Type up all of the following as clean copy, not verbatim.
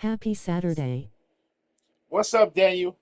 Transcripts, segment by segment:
Happy Saturday. What's up, Daniel?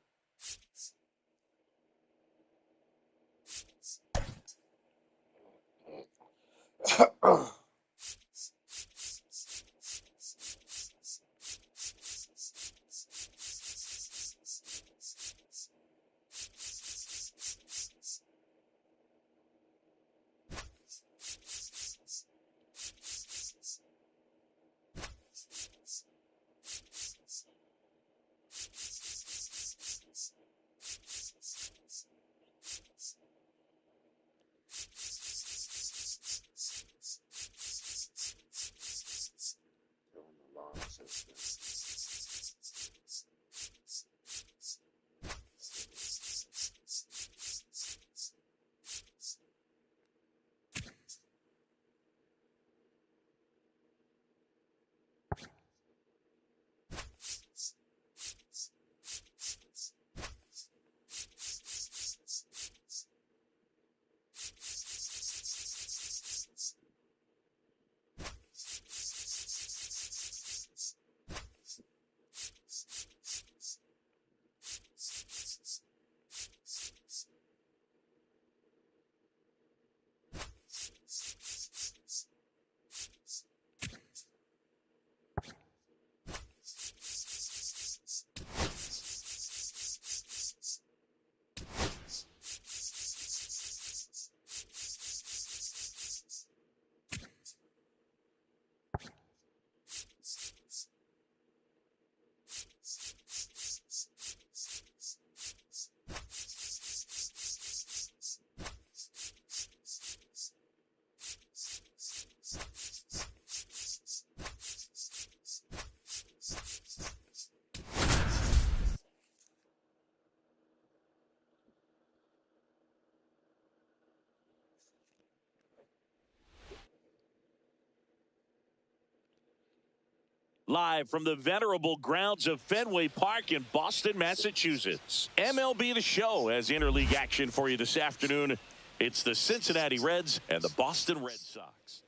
Live from the venerable grounds of Fenway Park in Boston, Massachusetts. MLB The Show has interleague action for you this afternoon. It's the Cincinnati Reds and the Boston Red Sox.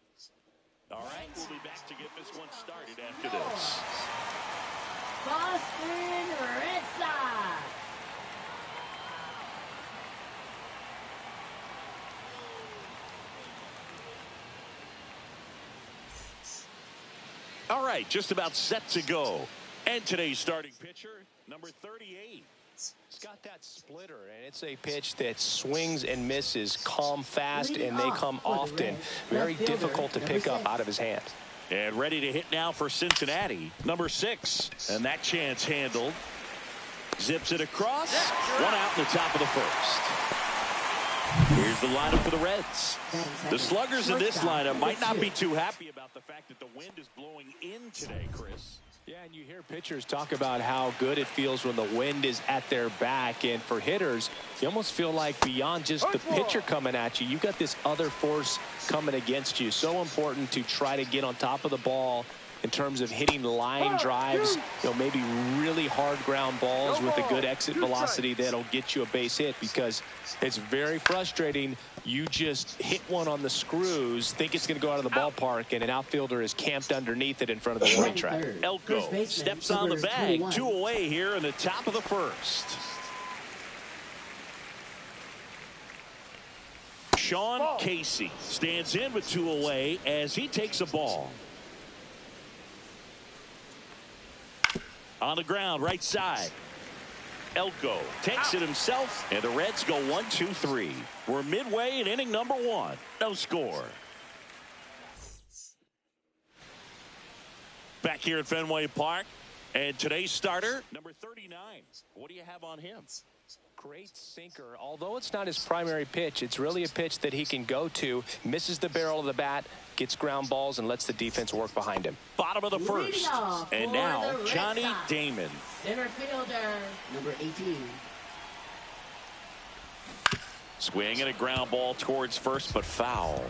All right, we'll be back to get this one started after this. Boston Red Sox. All right, just about set to go. And today's starting pitcher, number 38. It's got that splitter, and it's a pitch that swings and misses, come fast, and they come often. Very difficult to pick up out of his hand. And ready to hit now for Cincinnati, number 6. And that chance handled. Zips it across. One out in the top of the first. Here's the lineup for the Reds. The sluggers in this lineup might not be too happy about the fact that the wind is blowing in today, Chris. Yeah, and you hear pitchers talk about how good it feels when the wind is at their back. And for hitters, you almost feel like beyond just the pitcher coming at you, you've got this other force coming against you. So important to try to get on top of the ball in terms of hitting line drives, maybe really hard ground balls with a good exit velocity that'll get you a base hit, because it's very frustrating. You just hit one on the screws, think it's going to go out of the ballpark, and an outfielder is camped underneath it in front of the warning track. Elko steps on the bag, 2 away here in the top of the first. Sean Casey stands in with 2 away as he takes a ball. On the ground, right side. Elko takes it himself, and the Reds go 1-2-3. We're midway in inning number 1. No score. Back here at Fenway Park, and today's starter, number 39. What do you have on him? Great sinker. Although it's not his primary pitch, it's really a pitch that he can go to, misses the barrel of the bat, gets ground balls, and lets the defense work behind him. Bottom of the first. And now, Johnny Damon. Center fielder, number 18. Swing and a ground ball towards first, but foul.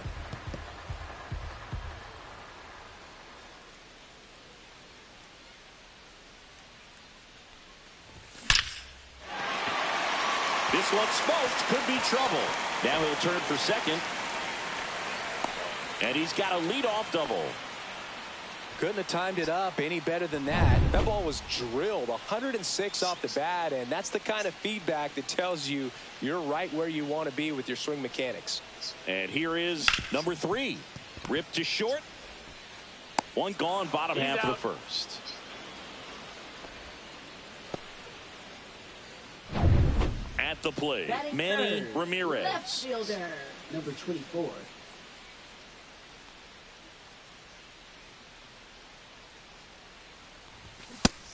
This one smoked, could be trouble. Now he'll turn for second. And he's got a leadoff double. Couldn't have timed it up any better than that. That ball was drilled 106 off the bat, and that's the kind of feedback that tells you you're right where you want to be with your swing mechanics. And here is number 3. Ripped to short. One gone, bottom half of the first. At the plate, Manny Ramirez. Left fielder, number 24.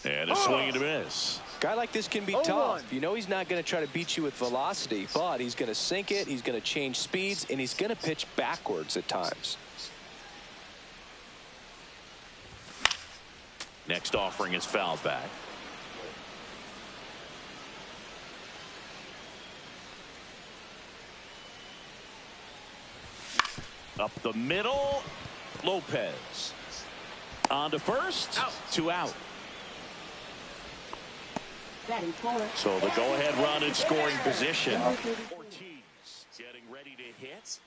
And a swing and a miss. Guy like this can be tough. You know he's not going to try to beat you with velocity, but he's going to sink it, he's going to change speeds, and he's going to pitch backwards at times. Next offering is fouled back. Up the middle, Lopez. On to first, out. 2 out. So the go-ahead run in scoring position. Ortiz getting ready to hit.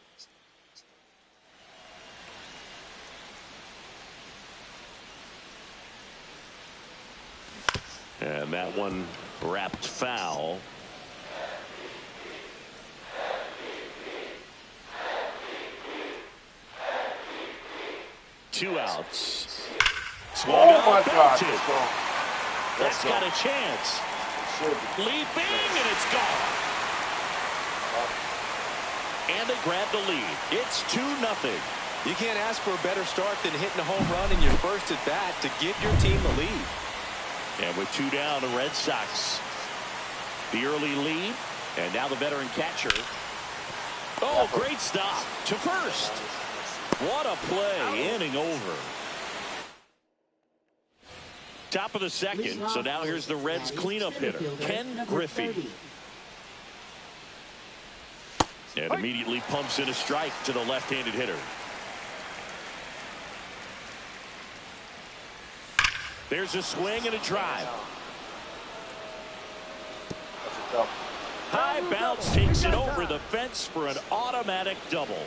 And that one wrapped foul. Two outs. Oh my God. That's got a chance. Leaping, and it's gone. And they grab the lead. It's 2-0. You can't ask for a better start than hitting a home run in your first at bat to give your team the lead. And with 2 down, the Red Sox. The early lead, and now the veteran catcher. Oh, great stop to first. What a play, inning over. Top of the second, so now here's the Reds cleanup hitter, Ken Griffey. And immediately pumps in a strike to the left-handed hitter. There's a swing and a drive. High bounce takes it over the fence for an automatic double.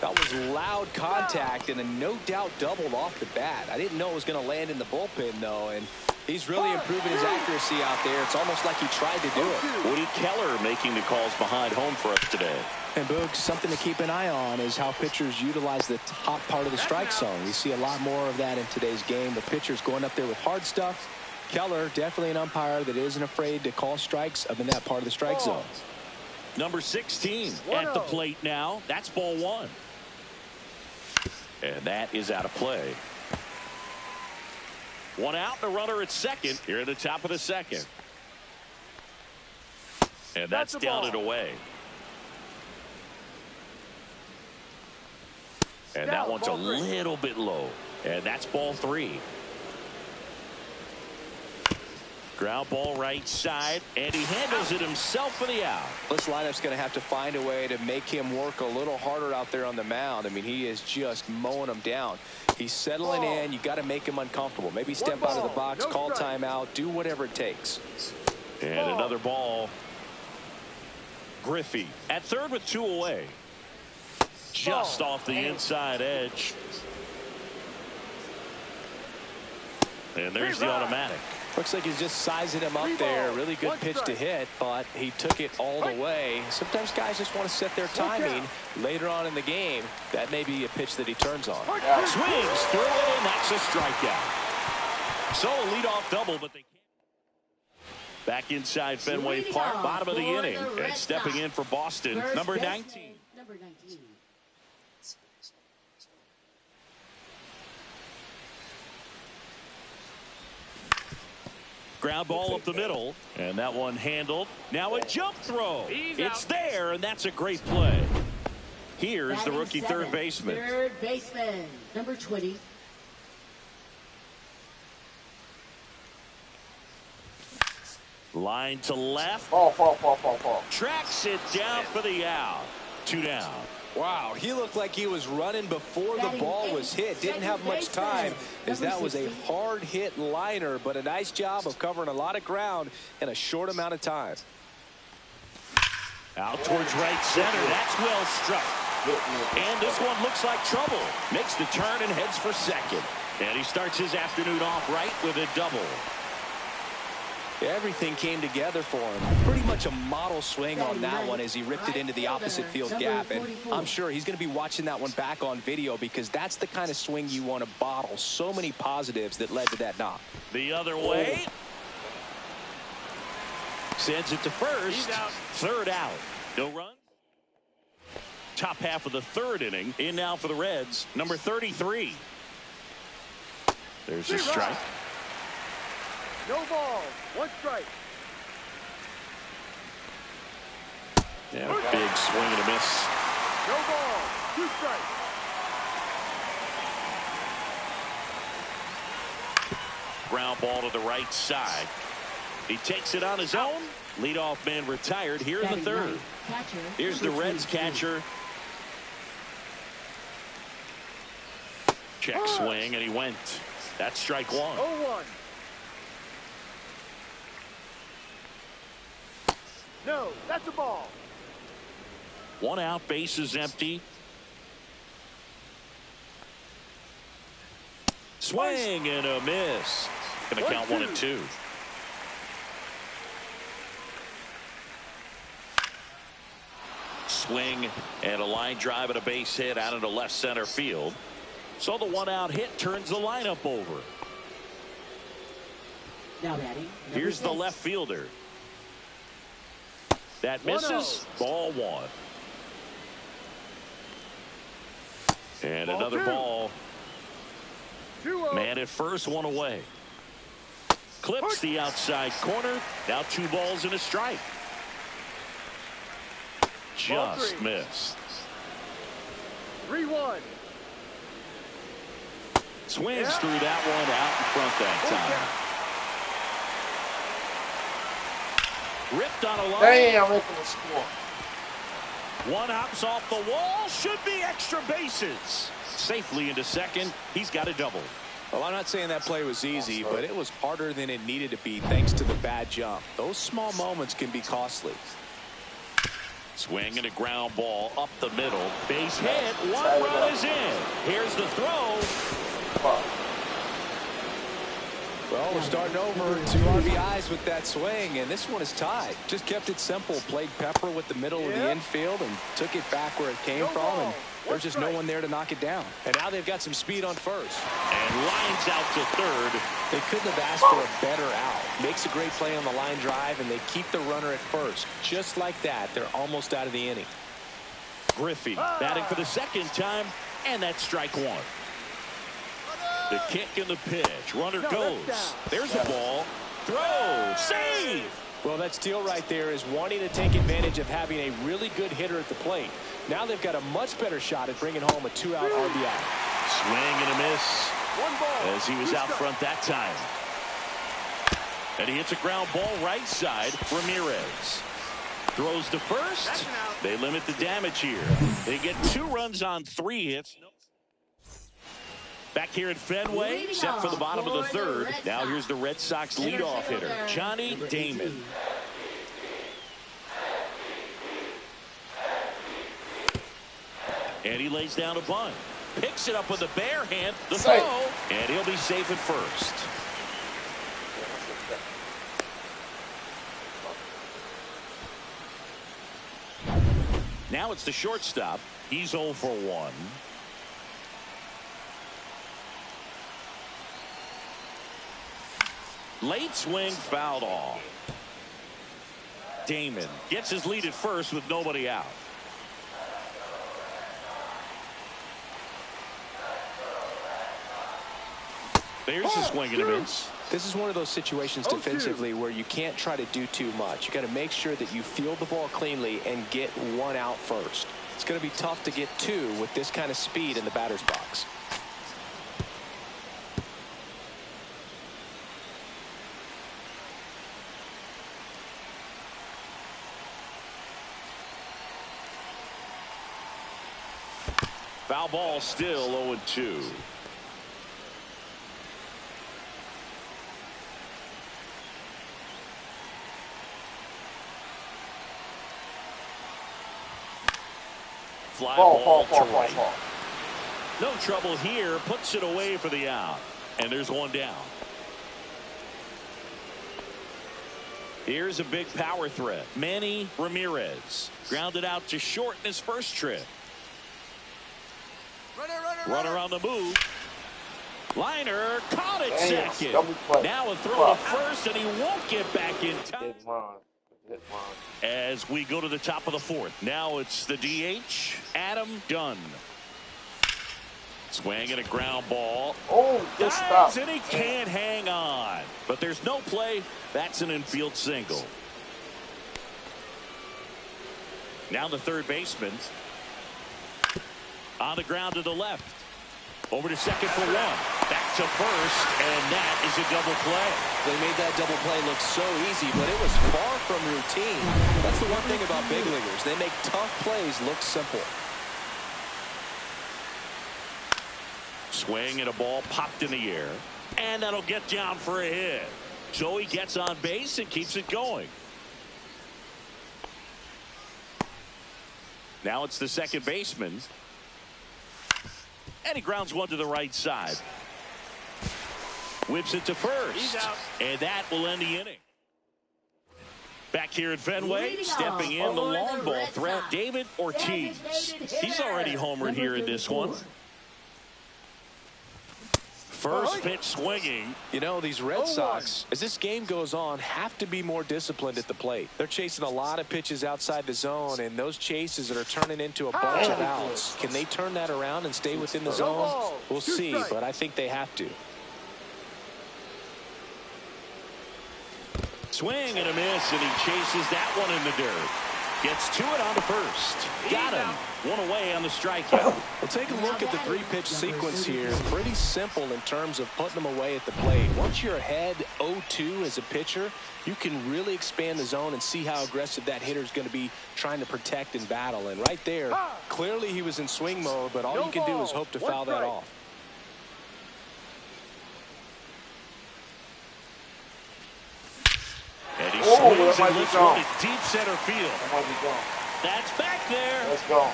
That was loud contact and a no-doubt double off the bat. I didn't know it was going to land in the bullpen, though, and he's really improving his accuracy out there. It's almost like he tried to do it. Woody Keller making the calls behind home for us today. And, Boog, something to keep an eye on is how pitchers utilize the top part of the strike zone. We see a lot more of that in today's game, with pitchers going up there with hard stuff. Keller, definitely an umpire that isn't afraid to call strikes up in that part of the strike zone. Number 16 at the plate now. That's ball 1. And that is out of play. 1 out, and a runner at second here at the top of the second. And that's down and away. And that one's a little bit low. And that's ball 3. Ground ball right side, and he handles it himself for the out. This lineup's going to have to find a way to make him work a little harder out there on the mound. I mean, he is just mowing them down. He's settling in. You got to make him uncomfortable. Maybe step out of the box, call timeout, do whatever it takes. And another ball. Griffey at third with 2 away. Just off the inside edge. And there's the automatic. Looks like he's just sizing him up there. Really good pitch to hit, but he took it all the way. Sometimes guys just want to set their timing later on in the game. That may be a pitch that he turns on. Swings through it, and that's a strikeout. So a leadoff double, but they can't. Back inside Fenway Park, bottom of the inning, and stepping in for Boston, number 19. Ground ball up the middle, and that one handled. Now a jump throw. It's there, and that's a great play. Here's the rookie third baseman. Third baseman, number 20. Line to left. Fall. Tracks it down for the out. 2 down. Wow, he looked like he was running before the ball was hit. Didn't have much time, as that was a hard hit liner, but a nice job of covering a lot of ground in a short amount of time. Out towards right center. That's well struck. And this one looks like trouble. Makes the turn and heads for second. And he starts his afternoon off right with a double. Everything came together for him. Pretty much a model swing on that one as he ripped it into the opposite field gap. And I'm sure he's going to be watching that one back on video, because that's the kind of swing you want to bottle. So many positives that led to that knock. The other way. Sends it to first. Third out. No run. Top half of the third inning. In now for the Reds, number 33. There's a strike. No ball. 1 strike. Yeah, big swing and a miss. No ball. 2 strikes. Ground ball to the right side. He takes it on his own. Leadoff man retired here in the third. Here's the Reds catcher. Check swing, and he went. That's strike 1. 0-1. No, that's a ball. 1 out, base is empty. Swing and a miss. Going to count 1-2. Swing and a line drive and a base hit out into left center field. So the 1 out hit turns the lineup over. Now batting. Here's the left fielder. That misses. Ball 1. And Ball another 2. ball. 2-0. Man at first, 1 away. Clips the outside corner. Now 2 balls and a strike. Just missed. 3-1. Swings through that one out in front that time. Ripped on a line. Damn, making the score. 1 hops off the wall. Should be extra bases. Safely into second. He's got a double. Well, I'm not saying that play was easy, but it was harder than it needed to be thanks to the bad jump. Those small moments can be costly. Swing and a ground ball up the middle. Base hit. 1 run is in. Here's the throw. Well, we're starting over. 2 RBIs with that swing, and this one is tied. Just kept it simple. Played pepper with the middle of the infield and took it back where it came from, and there's just no one there to knock it down. And now they've got some speed on first. And lines out to third. They couldn't have asked for a better out. Makes a great play on the line drive, and they keep the runner at first. Just like that, they're almost out of the inning. Griffey batting for the second time, and that's strike 1. The kick and the pitch. Runner goes. There's a ball. Throw. Save. Well, that steal right there is wanting to take advantage of having a really good hitter at the plate. Now they've got a much better shot at bringing home a 2-out RBI. Swing and a miss. 1 ball. As he was out front that time. And he hits a ground ball right side. Ramirez throws to first. They limit the damage here. They get 2 runs on 3 hits. Back here at Fenway, set for the bottom of the third. Now here's the Red Sox leadoff hitter, Johnny Damon. And he lays down a bunt. Picks it up with a bare hand. The throw. And he'll be safe at first. Now it's the shortstop. He's 0 for 1. Late swing fouled off. Damon gets his lead at first with nobody out. There's a swing and a miss. This is one of those situations defensively where you can't try to do too much. You got to make sure that you field the ball cleanly and get one out first. It's going to be tough to get two with this kind of speed in the batter's box. Foul ball, still 0-2. Fly ball to right. No trouble here. Puts it away for the out. And there's one down. Here's a big power threat. Manny Ramirez grounded out to short in his first trip. Runner on the move. Liner caught it second. Now a throw to first, and he won't get back in time. As we go to the top of the fourth. Now it's the DH, Adam Dunn. Swing and a ground ball. Dives, and he can't hang on. But there's no play. That's an infield single. Now the third baseman. On the ground to the left. Over to second for one. Back to first, and that is a double play. They made that double play look so easy, but it was far from routine. That's the one thing about big leaguers. They make tough plays look simple. Swing and a ball popped in the air. And that'll get down for a hit. So he gets on base and keeps it going. Now it's the second baseman. And he grounds one to the right side. Whips it to first. He's out. And that will end the inning. Back here at Fenway, stepping in the long ball threat, David Ortiz. He's already homered here in this one. First pitch swinging. You know, these Red Sox, as this game goes on, have to be more disciplined at the plate. They're chasing a lot of pitches outside the zone, and those chases that are turning into a bunch of outs. Can they turn that around and stay within the zone? We'll see, but I think they have to. Swing and a miss, and he chases that one in the dirt. Gets to it on the first. Got him. One away on the strikeout. Well, take a look at the three-pitch sequence here. Pretty simple in terms of putting them away at the plate. Once you're ahead 0-2 as a pitcher, you can really expand the zone and see how aggressive that hitter is going to be trying to protect and battle. And right there, clearly he was in swing mode, but all you can do is hope to foul that off. And he swings and lifts one to deep center field. That's back there. Let's go.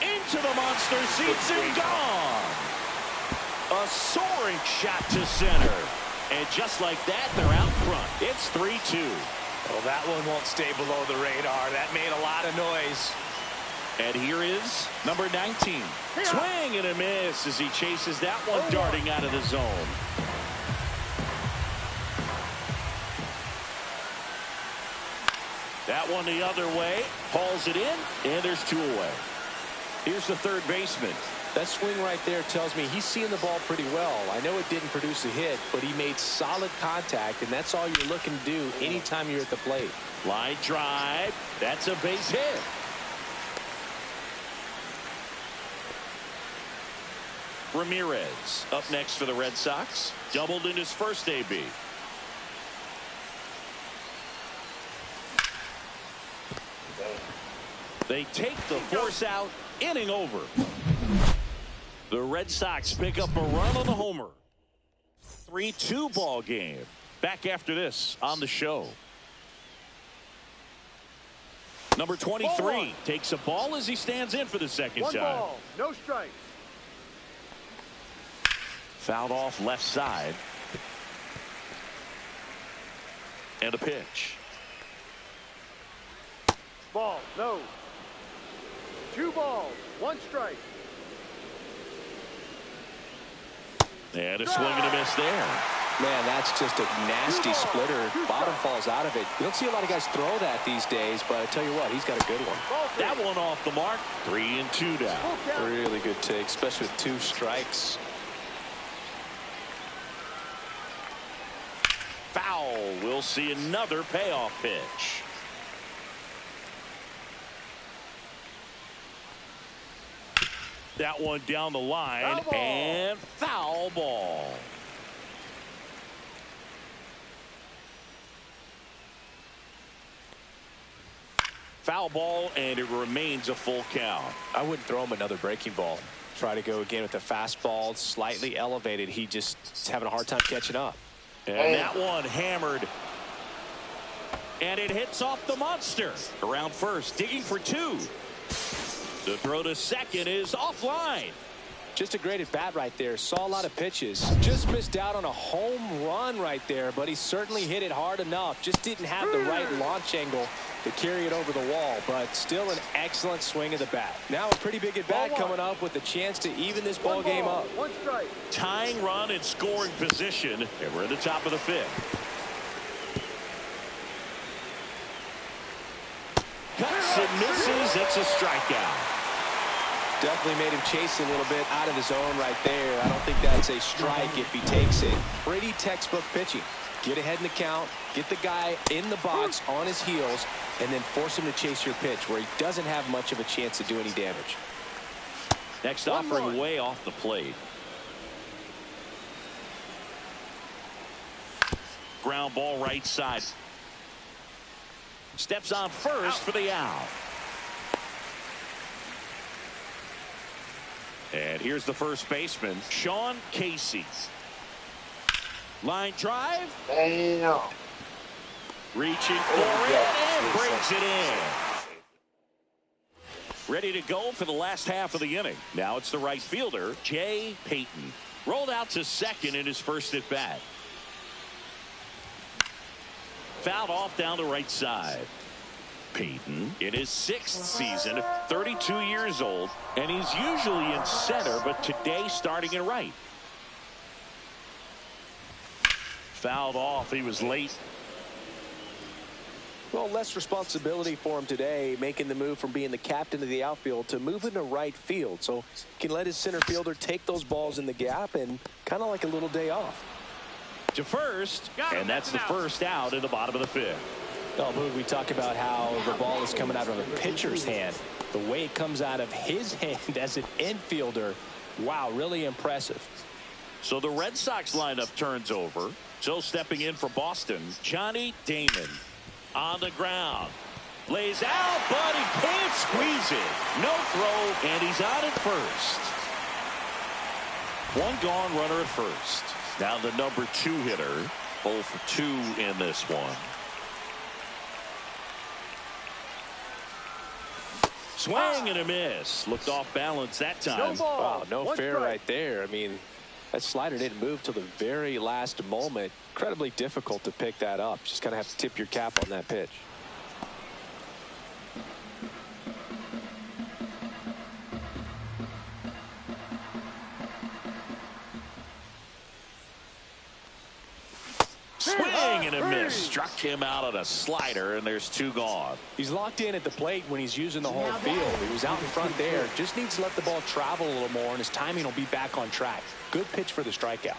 Into the monster seats and gone. A soaring shot to center. And just like that, they're out front. It's 3-2. Well, that one won't stay below the radar. That made a lot of noise. And here is number 19. Swing and a miss as he chases that one darting out of the zone. That one the other way. Hauls it in, and there's two away. Here's the third baseman. That swing right there tells me he's seeing the ball pretty well. I know it didn't produce a hit, but he made solid contact, and that's all you're looking to do anytime you're at the plate. Line drive. That's a base hit. Ramirez up next for the Red Sox. Doubled in his first AB. They take the force out. Inning over. The Red Sox pick up a run on the homer. 3-2 ball game. Back after this on the show. Number 23 takes a ball as he stands in for the second time. 1 ball, no strike. Fouled off left side. And a pitch. Ball, no. 2 balls, 1 strike. And a swing and a miss there. Man, that's just a nasty splitter. Bottom falls out of it. You don't see a lot of guys throw that these days, but I tell you what, he's got a good one. That one off the mark. 3-2 down. Really good take, especially with 2 strikes. Foul. We'll see another payoff pitch. That one down the line, Foul ball. and foul ball. Foul ball, and it remains a full count. I wouldn't throw him another breaking ball. Try to go again with the fastball, slightly elevated. He just is having a hard time catching up. And that one hammered. And it hits off the monster. Around first, digging for two. The throw to second is offline. Just a great at bat right there. Saw a lot of pitches. Just missed out on a home run right there, but he certainly hit it hard enough. Just didn't have the right launch angle to carry it over the wall, but still an excellent swing of the bat. Now a pretty big at bat coming up with a chance to even this ball game up. One strike. Tying run in scoring position, and we're at the top of the fifth. Cuts and misses. It's a strikeout. Definitely made him chase a little bit out of the zone right there. I don't think that's a strike if he takes it. Pretty textbook pitching. Get ahead in the count, get the guy in the box on his heels, and then force him to chase your pitch where he doesn't have much of a chance to do any damage. Next offering way off the plate. Ground ball right side. Steps on first for the out. And here's the first baseman, Sean Casey. Line drive. Reaching for it and brings it in. Ready to go for the last half of the inning. Now it's the right fielder, Jay Payton. Rolled out to second in his first at bat. Fouled off down the right side. Payton in his 6th season, 32 years old, and he's usually in center, but today starting in right. Fouled off. He was late. Well, less responsibility for him today, making the move from being the captain of the outfield to moving to right field. So he can let his center fielder take those balls in the gap and kind of like a little day off. To first, and that's the first out in the bottom of the fifth. Oh, Boog, we talk about how the ball is coming out of a pitcher's hand. The way it comes out of his hand as an infielder, wow, really impressive. So the Red Sox lineup turns over. So stepping in for Boston, Johnny Damon on the ground. Lays out, but he can't squeeze it. No throw, and he's out at first. One gone runner at first. Now the number 2 hitter, 0 for 2 in this one. Swing and a miss. Looked off balance that time. No ball. Wow, no One fair strike. right there. I mean, that slider didn't move till the very last moment. Incredibly difficult to pick that up. Just kind of have to tip your cap on that pitch. Swing and a miss. Struck him out on a slider, and there's 2 gone. He's locked in at the plate when he's using the whole field. He was out in front there. Just needs to let the ball travel a little more, and his timing will be back on track. Good pitch for the strikeout.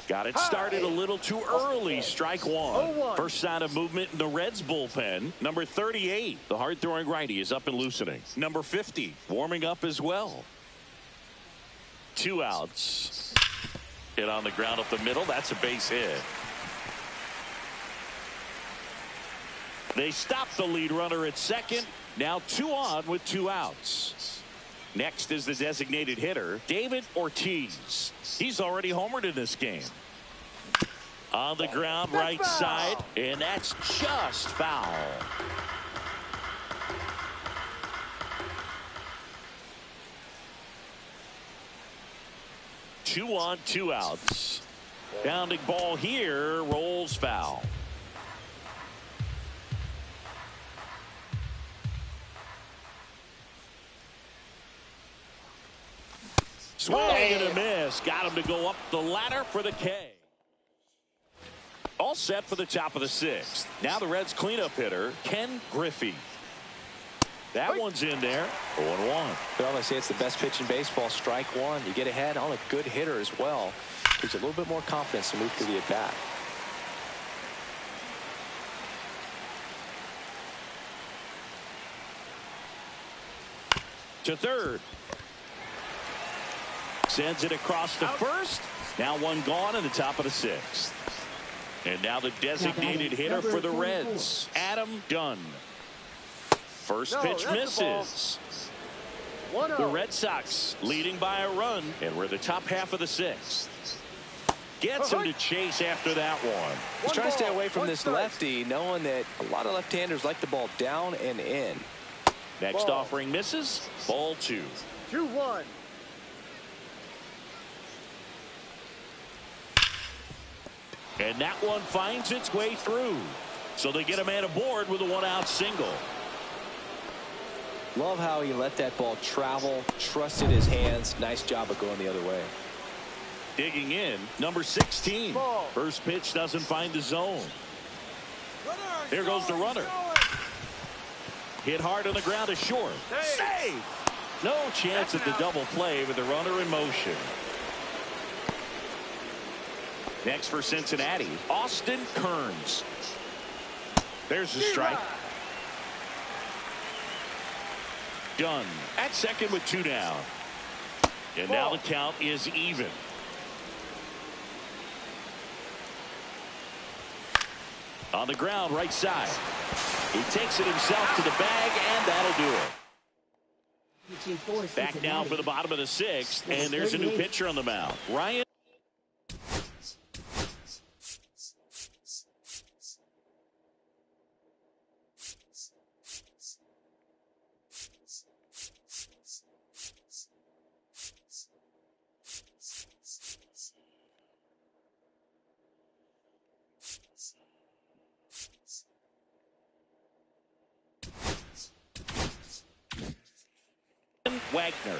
Got it started a little too early. Strike 1. First sign of movement in the Reds bullpen. Number 38, the hard-throwing righty, is up and loosening. Number 50, warming up as well. 2 outs. Hit on the ground up the middle. That's a base hit. They stop the lead runner at second. Now 2 on with 2 outs. Next is the designated hitter, David Ortiz. He's already homered in this game. On the ground, right side, and that's just foul. Two on, 2 outs. Pounding ball here, rolls foul. Swing and a miss. Got him to go up the ladder for the K. All set for the top of the 6th. Now the Reds cleanup hitter, Ken Griffey. That one's in there. 0-1. Well, I say it's the best pitch in baseball. Strike 1. You get ahead on a good hitter as well. Gives a little bit more confidence to move to the attack. To third. Sends it across the first. Now one gone in the top of the sixth. And now the designated hitter for the Reds, Adam Dunn. First pitch misses. The Red Sox leading by a run, and we're the top half of the sixth. Gets him to chase after that one. He's trying to stay away from this lefty, knowing that a lot of left-handers like the ball down and in. Next offering misses. Ball 2. 2-1. And that one finds its way through. So they get a man aboard with a one-out single. Love how he let that ball travel, trusted his hands. Nice job of going the other way. Digging in, number 16. First pitch doesn't find the zone. There goes the runner. Hit hard on the ground to short. Save! No chance at the double play with the runner in motion. Next for Cincinnati, Austin Kearns. There's the strike. Dunn at second with 2 down. And now the count is even. On the ground, right side. He takes it himself to the bag, and that'll do it. Back now for the bottom of the sixth, and there's a new pitcher on the mound. Ryan. Wagner.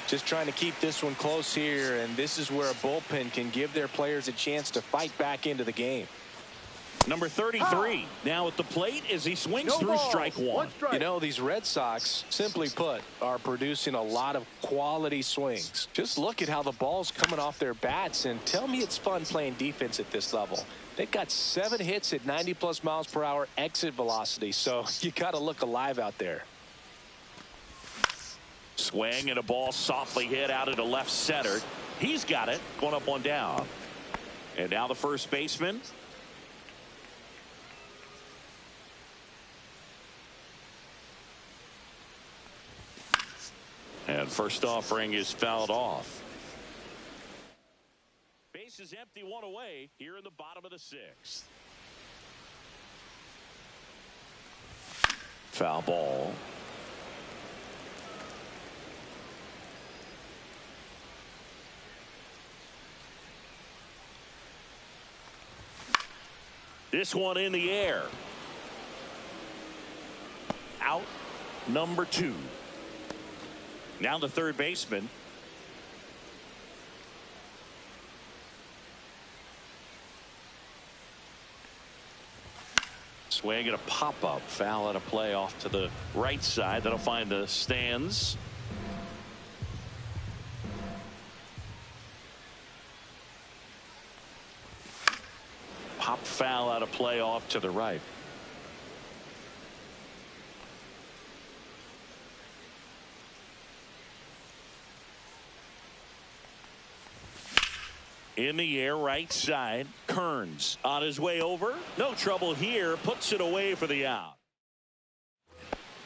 Just trying to keep this one close here, and this is where a bullpen can give their players a chance to fight back into the game. Number 33 now at the plate as he swings through strike one. You know, these Red Sox, simply put, are producing a lot of quality swings. Just look at how the ball's coming off their bats, and tell me it's fun playing defense at this level. They've got 7 hits at 90+ miles per hour exit velocity, so you got to look alive out there. Swing and a ball softly hit out into left center. He's got it. Going up, one down. And now the first baseman. And first offering is fouled off. Base is empty, 1 away here in the bottom of the sixth. Foul ball. This one in the air. Out number 2. Now the third baseman. Swing and a pop-up. Foul at a play off to the right side. That'll find the stands. Pop foul out of play off to the right. In the air, right side. Kearns on his way over. No trouble here. Puts it away for the out.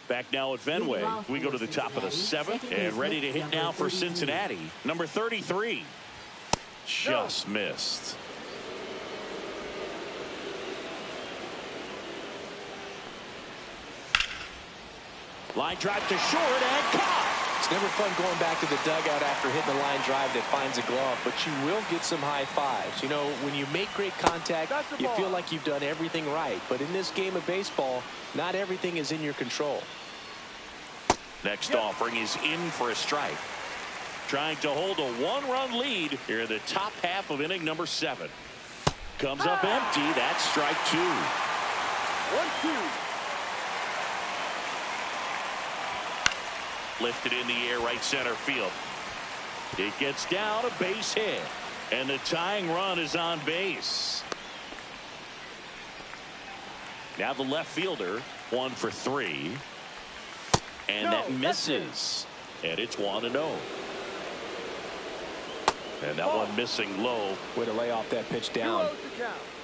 Back now at Fenway. We go to the top of the 7th and ready to hit now for Cincinnati. Number 33. Just missed. Line drive to short and caught. It's never fun going back to the dugout after hitting the line drive that finds a glove, but you will get some high fives. You know, when you make great contact, you feel like you've done everything right. But in this game of baseball, not everything is in your control. Next offering is in for a strike. Trying to hold a 1-run lead here in the top half of inning number 7. Comes up empty. That's strike 2. 1-2. Lifted in the air, right center field. It gets down, a base hit. And the tying run is on base. Now the left fielder, 1 for 3. And that misses. And it's 1-0. And that one missing low. Way to lay off that pitch down.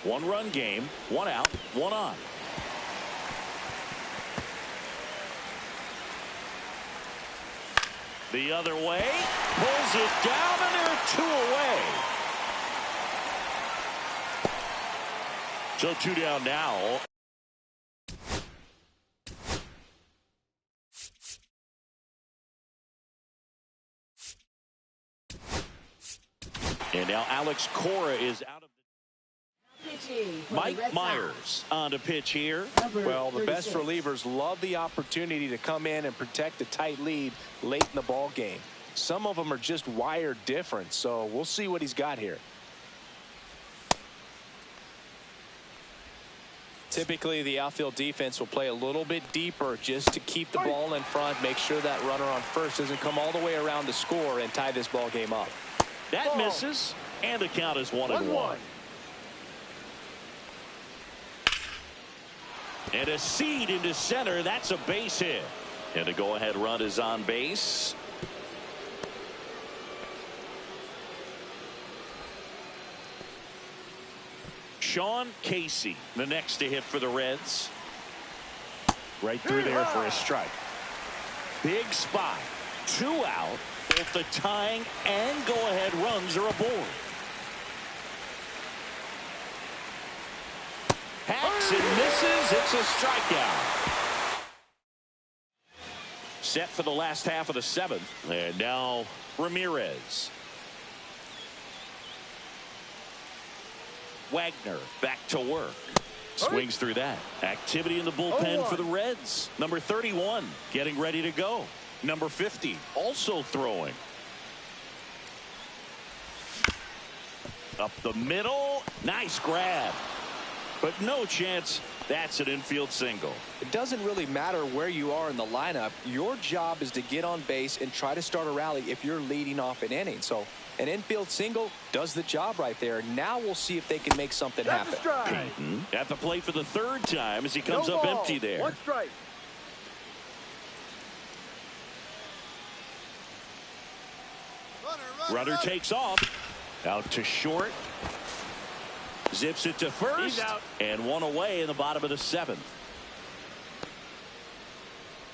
1-run game, 1 out, 1 on. The other way, pulls it down, and there are 2 away. So 2 down now. And now Alex Cora is out of the... Mike Myers on to pitch here. Well, the best relievers love the opportunity to come in and protect a tight lead late in the ball game. Some of them are just wired different, so we'll see what he's got here. Typically, the outfield defense will play a little bit deeper just to keep the ball in front, make sure that runner on first doesn't come all the way around to score and tie this ball game up. That misses, and the count is 1-1. And a seed into center. That's a base hit. And the go-ahead run is on base. Sean Casey, the next to hit for the Reds. Right through there for a strike. Big spot. 2 out. Both the tying and go-ahead runs are aboard. Hacks and misses. It's a strikeout. Set for the last half of the 7th. And now Ramirez. Wagner back to work. Swings through that. Activity in the bullpen for the Reds. Number 31 getting ready to go. Number 50 also throwing. Up the middle. Nice grab. But no chance. That's an infield single. It doesn't really matter where you are in the lineup. Your job is to get on base and try to start a rally if you're leading off an inning. So an infield single does the job right there. Now we'll see if they can make something happen. Payton at the plate for the 3rd time as he comes up empty there. 1 strike. Runner takes off. Out to short. Zips it to first. And 1 away in the bottom of the 7th.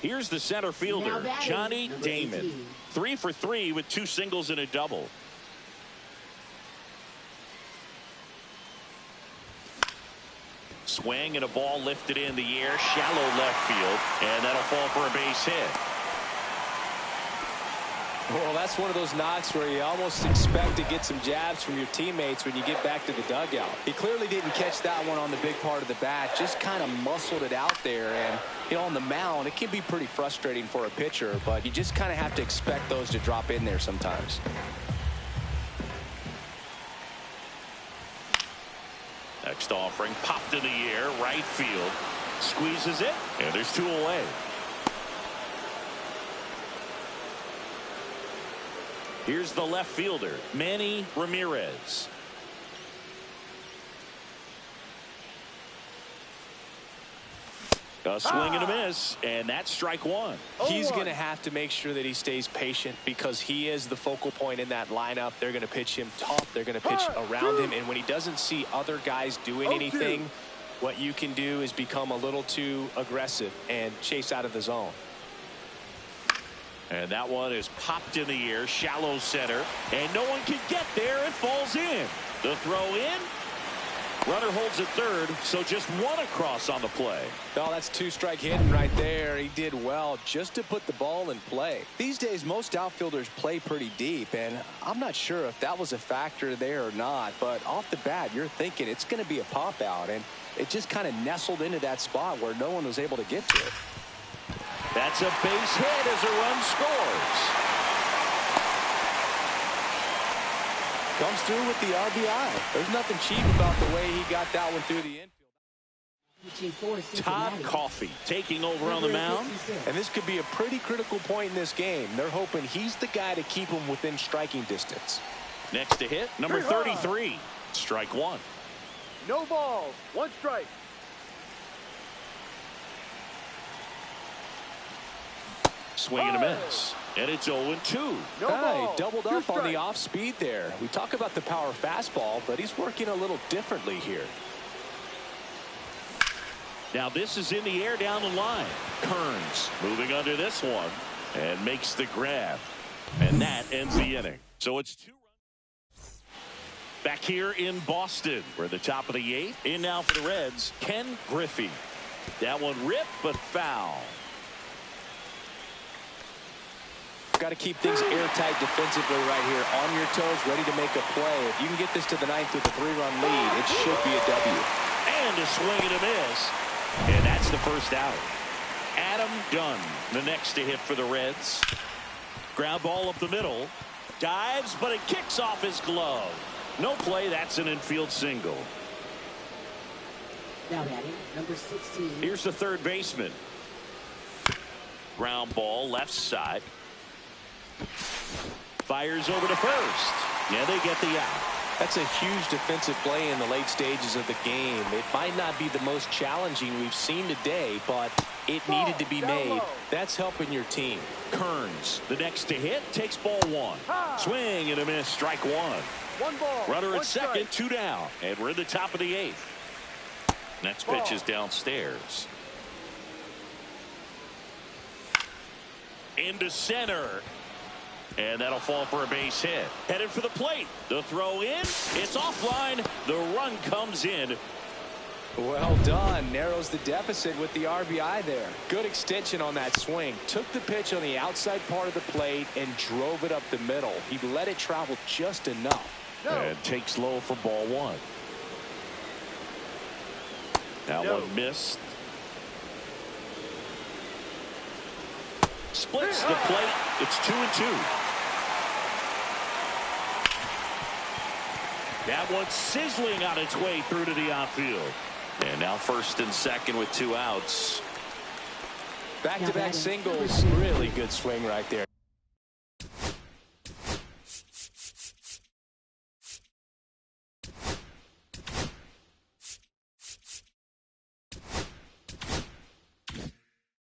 Here's the center fielder, Johnny Damon. 3 for 3 with 2 singles and a double. Swing and a ball lifted in the air, shallow left field, and that'll fall for a base hit. Well, that's one of those knocks where you almost expect to get some jabs from your teammates when you get back to the dugout. He clearly didn't catch that one on the big part of the bat, just kind of muscled it out there. And, you know, on the mound, it can be pretty frustrating for a pitcher, but you just kind of have to expect those to drop in there sometimes. Next offering popped in the air, right field. Squeezes it, and there's 2 away. Here's the left fielder, Manny Ramirez. A swing and a miss, and that's strike 1. He's going to have to make sure that he stays patient because he is the focal point in that lineup. They're going to pitch him tough. They're going to pitch around him. And when he doesn't see other guys doing anything, what you can do is become a little too aggressive and chase out of the zone. And that one is popped in the air, shallow center, and no one can get there. It falls in. The throw in. Runner holds at 3rd, so just 1 across on the play. No, that's 2-strike hitting right there. He did well just to put the ball in play. These days, most outfielders play pretty deep, and I'm not sure if that was a factor there or not, but off the bat, you're thinking it's going to be a pop out, and it just kind of nestled into that spot where no one was able to get to it. That's a base hit as a run scores. Comes through with the RBI. There's nothing cheap about the way he got that one through the infield. Todd Coffey taking over on the mound. And this could be a pretty critical point in this game. They're hoping he's the guy to keep him within striking distance. Next to hit, number 33. Strike one. No balls. One strike. Swing and a miss. And it's 0-2. No He balls. doubled Two up on the strikes. off speed there. We talk about the power fastball, but he's working a little differently here. Now this is in the air down the line. Kearns moving under this one and makes the grab. And that ends the inning. So it's 2 runs. Back here in Boston, we're at the top of the 8th. In now for the Reds, Ken Griffey. That one ripped, but foul. Got to keep things airtight defensively right here. On your toes, ready to make a play. If you can get this to the 9th with a 3-run lead, it should be a W. And a swing and a miss. And that's the first out. Adam Dunn, the next to hit for the Reds. Ground ball up the middle. Dives, but it kicks off his glove. No play. That's an infield single. Now batting, number 16. Here's the third baseman. Ground ball left side. Fires over to first. Yeah, they get the out. That's a huge defensive play in the late stages of the game. It might not be the most challenging we've seen today, but it needed to be made. That's helping your team. Kearns, the next to hit, takes ball one. Swing and a miss, strike one. One ball. Runner one at second, strike. 2 down. And we're in the top of the 8th. Next pitch is downstairs. Into center. And that'll fall for a base hit. Headed for the plate. The throw in. It's offline. The run comes in. Well done. Narrows the deficit with the RBI there. Good extension on that swing. Took the pitch on the outside part of the plate and drove it up the middle. He let it travel just enough. No. And takes low for ball one. That No. one missed. Splits the plate. It's 2-2. That one's sizzling on its way through to the outfield. And now first and second with 2 outs. Back-to-back singles. Really good swing right there.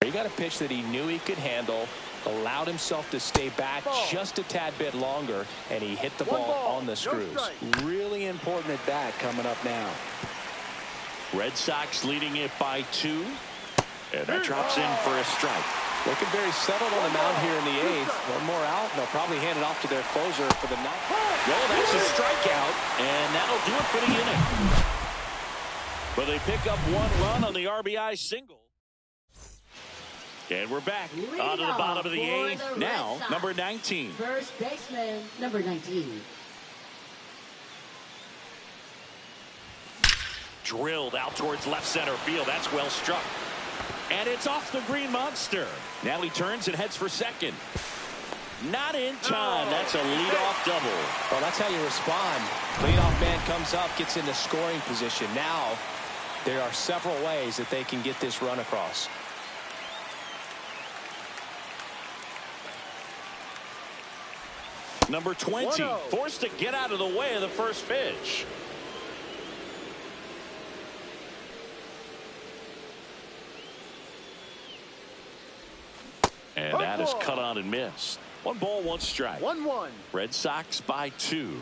He got a pitch that he knew he could handle, allowed himself to stay back just a tad bit longer, and he hit the ball on the screws. Really important at bat coming up now. Red Sox leading it by 2. And that drops in for a strike. Looking very settled on the mound here in the 8th. One more out, and they'll probably hand it off to their closer for the 9th. Well, that's a strikeout, and that'll do it for the inning. But they pick up 1 run on the RBI single. And we're back onto the bottom of the 8th. Now, number 19. First baseman, number 19. Drilled out towards left center field. That's well struck. And it's off the green monster. Now he turns and heads for second. Not in time. That's a leadoff double. Well, that's how you respond. Leadoff man comes up, gets into scoring position. Now, there are several ways that they can get this run across. Number 20, forced to get out of the way of the first pitch. And that is cut on and missed. 1 ball, 1 strike. 1-1. Red Sox by 2.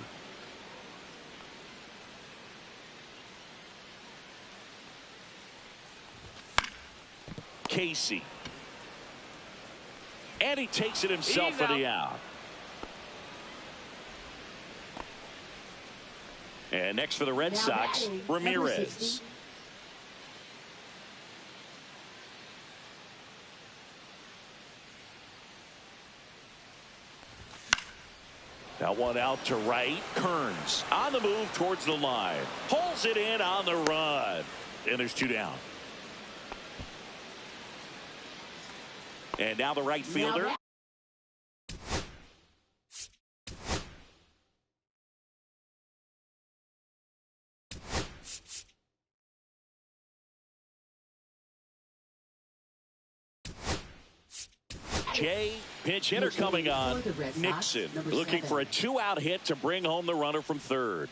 Casey. And he takes it himself for the out. And next for the Red Sox, Ramirez. That one out to right. Kearns on the move towards the line. Pulls it in on the run. And there's 2 down. And now the right fielder. S.V.G. Pinch hitter coming on. Nixon looking for a 2-out hit to bring home the runner from third.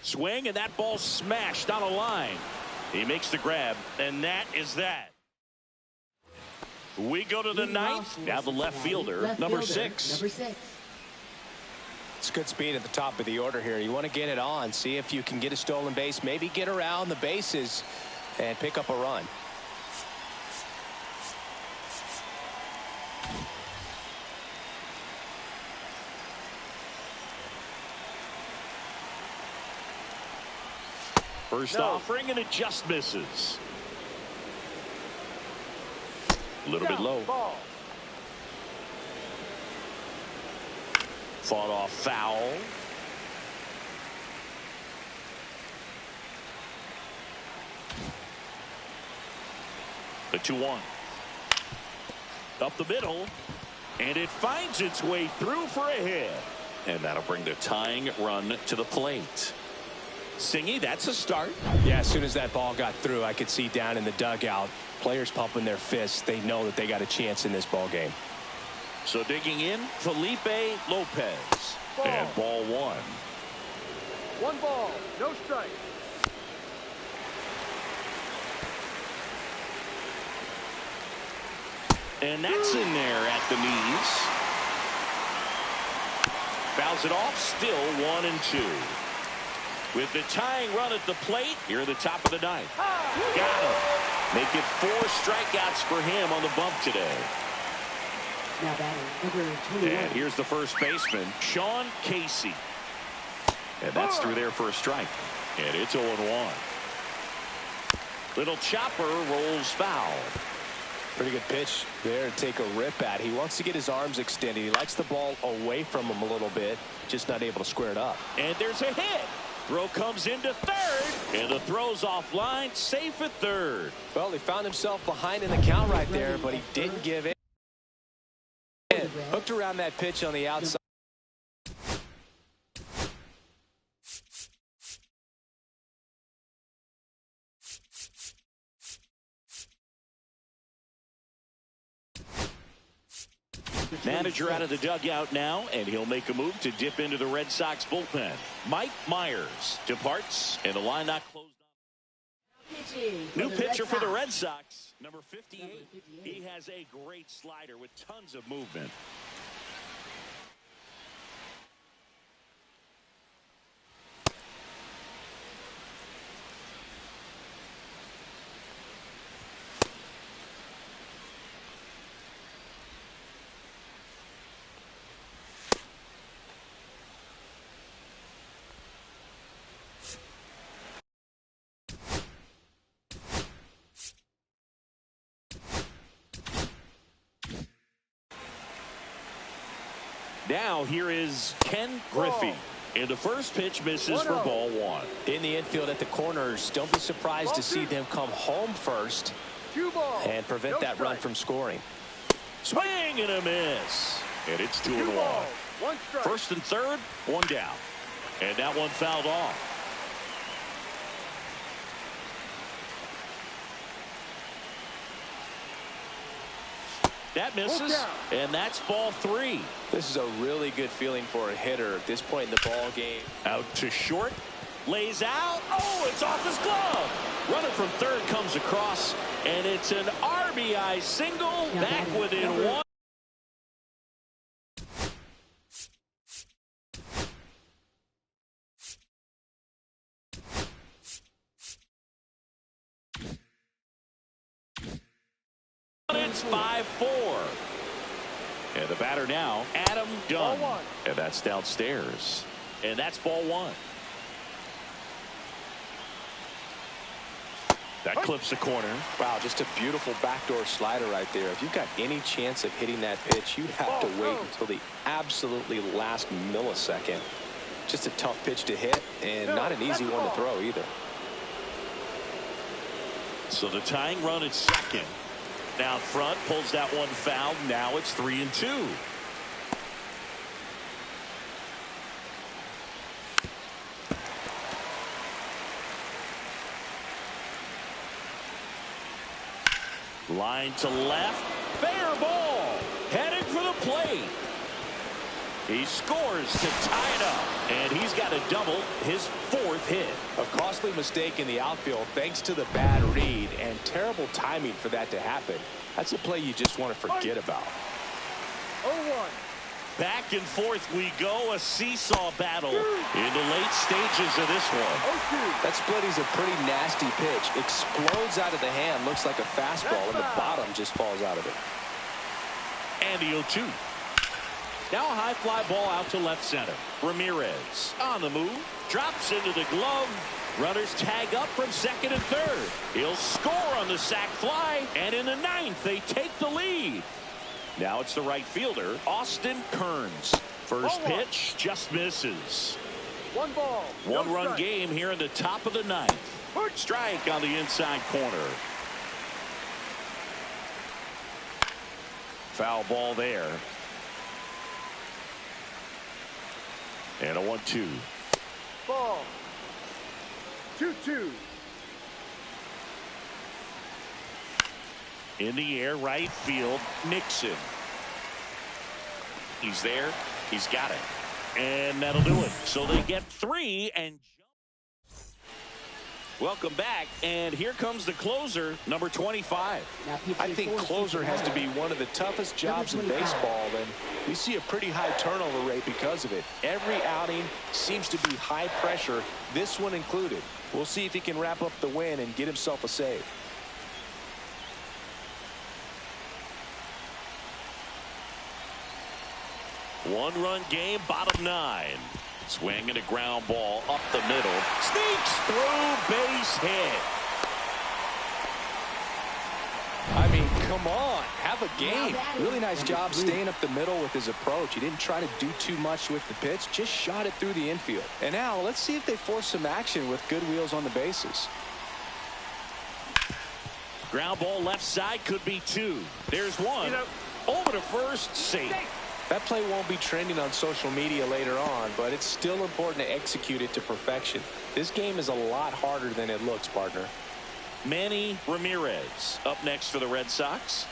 Swing, and that ball smashed on a line. He makes the grab, and that is that. We go to the ninth. Now the left fielder, number 6. It's good speed at the top of the order here. You want to get it on, see if you can get a stolen base, maybe get around the bases and pick up a run. First offering, and it just misses. A little bit low. Ball. Fought off foul. The 2-1. Up the middle. And it finds its way through for a hit. And that'll bring the tying run to the plate. Singy, that's a start. Yeah, as soon as that ball got through, I could see down in the dugout, players pumping their fists. They know that they got a chance in this ball game. So digging in, Felipe Lopez. Ball. And ball 1. 1 ball, no strike. And that's in there at the knees. Fouls it off, still 1-2. With the tying run at the plate, here at the top of the ninth. Got him. Make it 4 strikeouts for him on the bump today. Now batting, number 21. And here's the first baseman, Sean Casey. And that's through there for a strike. And it's 0-1. Little chopper rolls foul. Pretty good pitch there to take a rip at. He wants to get his arms extended. He likes the ball away from him a little bit, just not able to square it up. And there's a hit. Throw comes into third, and the throw's offline, safe at third. Well, he found himself behind in the count right there, but he didn't give in. Hooked around that pitch on the outside. Manager out of the dugout now, and he'll make a move to dip into the Red Sox bullpen. Mike Myers departs, and the line not closed on. New pitcher for the Red Sox, number 58. He has a great slider with tons of movement. Now here is Ken Griffey. And the first pitch misses for ball 1. In the infield at the corners, don't be surprised to see them come home first and prevent that run from scoring. Swing and a miss. And it's 2-1. 1 strike. First and third, 1 down. And that one fouled off. That misses, and that's ball 3. This is a really good feeling for a hitter at this point in the ball game. Out to short, lays out. Oh, it's off his glove. Runner from third comes across, and it's an RBI single. Back within 1. It's 5-4. And the batter now, Adam Dunn. And that's downstairs. And that's ball 1. That clips the corner. Wow, just a beautiful backdoor slider right there. If you've got any chance of hitting that pitch, you have to wait until the absolutely last millisecond. Just a tough pitch to hit, and not an easy one to throw either. So the tying run at second. Down front, pulls that one foul. Now it's 3-2. Line to left. Fair ball. Heading for the plate. He scores to tie it up. And he's got a double, his 4th hit. A costly mistake in the outfield thanks to the bad read and terrible timing for that to happen. That's a play you just want to forget about. 0-1. Back and forth we go, a seesaw battle in the late stages of this one. 0-2. That split is a pretty nasty pitch. Explodes out of the hand, looks like a fastball, and the bottom just falls out of it. And the 0-2. Now a high fly ball out to left center. Ramirez on the move, drops into the glove. Runners tag up from second and third. He'll score on the sac fly, and in the 9th they take the lead. Now it's the right fielder, Austin Kearns. First pitch just misses. 1 ball. 1 run game here in the top of the 9th. Strike on the inside corner. Foul ball there. And a 1-2. Ball. 2-2. In the air, right field, Nixon. He's there. He's got it. And that'll do it. So they get 3 and jump. Welcome back. And here comes the closer, number 25. I think closer has to be one of the toughest jobs in baseball, and we see a pretty high turnover rate because of it. Every outing seems to be high pressure, this one included. We'll see if he can wrap up the win and get himself a save. One-run game, bottom 9. Swing and a ground ball up the middle. Sneaks through, base hit. I mean, come on, have a game. Really nice job staying up the middle with his approach. He didn't try to do too much with the pitch, just shot it through the infield. And now let's see if they force some action with good wheels on the bases. Ground ball left side, could be 2. There's 1. Over to first, safe. That play won't be trending on social media later on, but it's still important to execute it to perfection. This game is a lot harder than it looks, partner. Manny Ramirez up next for the Red Sox.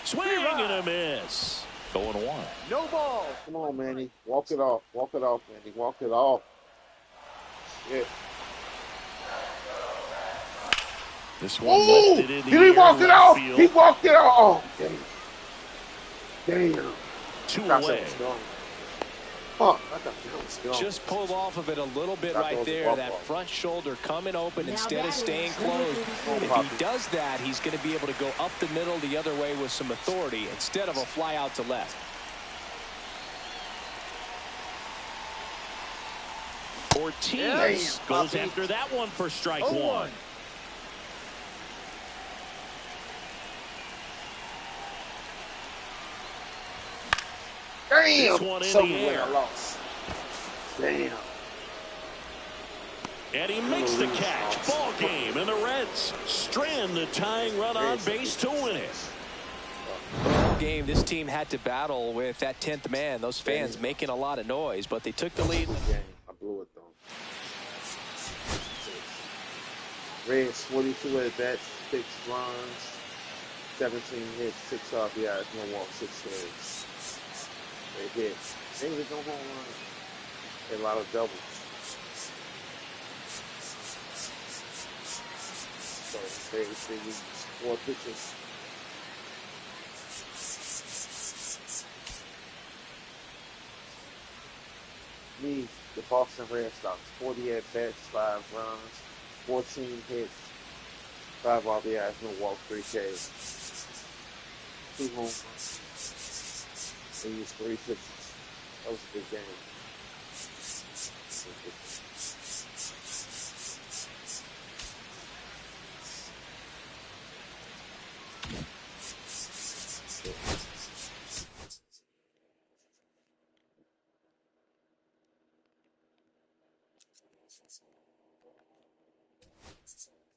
Swing and a miss. Going 1. No ball. Come on, Manny. Walk it off. Walk it off, Manny. Walk it off. Yeah. This one lifted in the Did he walk it off? field. He walked it off. Oh, damn. Damn. 2 Thought away. that was gone. Fuck, I thought that was gone. Just pulled off of it a little bit That right was a there. walk That off. front shoulder coming open instead of staying closed. If he does that, he's going to be able to go up the middle the other way with some authority instead of a fly out to left. Ortiz goes Damn. after that one for strike 0-1. 1. Damn. This one in So the air. I lost. Damn. And he makes the catch. Ball game, and the Reds strand the tying run on base to win it. All game, this team had to battle with that 10th man. Those fans making a lot of noise, but they took the lead. I blew it though. Reds 42 at bats, 6 runs, 17 hits, 6 RBIs, no walks, 6 saves. They hit. They hit no home runs. A lot of doubles. So they used 4 pitches. Me, the Boston Red Sox, 40 at bats, 5 runs, 14 hits, 5 RBIs, no walks, 3 Ks, 2 home runs. They used 3 pitches. That was a good game.